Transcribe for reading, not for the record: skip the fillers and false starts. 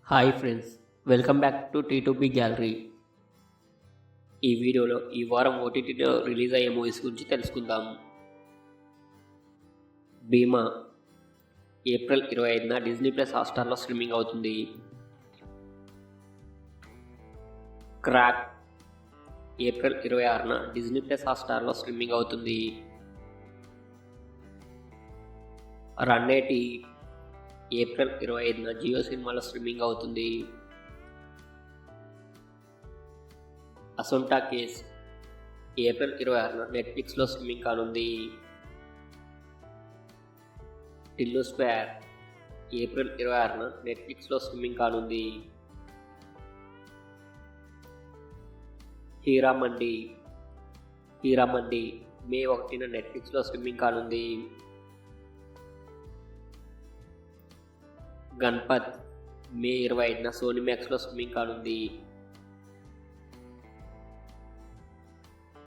Hi friends, welcome back to T2B gallery. ఈ వీడియోలో ఈ వారం ఓటీటీలో రిలీజ్ అయ్యే మూవీస్ గురించి తెలుసుకుందాం. భీమా ఏప్రిల్ 25న డిజ్నీ ప్లస్ హాట్‌స్టార్లో స్ట్రీమింగ్ అవుతుంది. క్రాక్ ఏప్రిల్ 26న డిజ్నీ ప్లస్ హాట్‌స్టార్లో స్ట్రీమింగ్ అవుతుంది. రన్80 ఏప్రిల్ 25న జియో సినిమాలో స్ట్రీమింగ్ అవుతుంది. అసొంటా కేస్ ఏప్రిల్ 26న నెట్ఫ్లిక్స్లో స్ట్రీమింగ్ కానుంది. టిల్లు స్క్వేర్ ఏప్రిల్ 26న నెట్ఫ్లిక్స్లో స్ట్రీమింగ్ కానుంది. హీరామండి మే 1న నెట్ఫ్లిక్స్లో స్ట్రీమింగ్ కానుంది. గణపత్ మే 25న సోనీ మ్యాక్స్లో స్ట్రీమింగ్ కానుంది.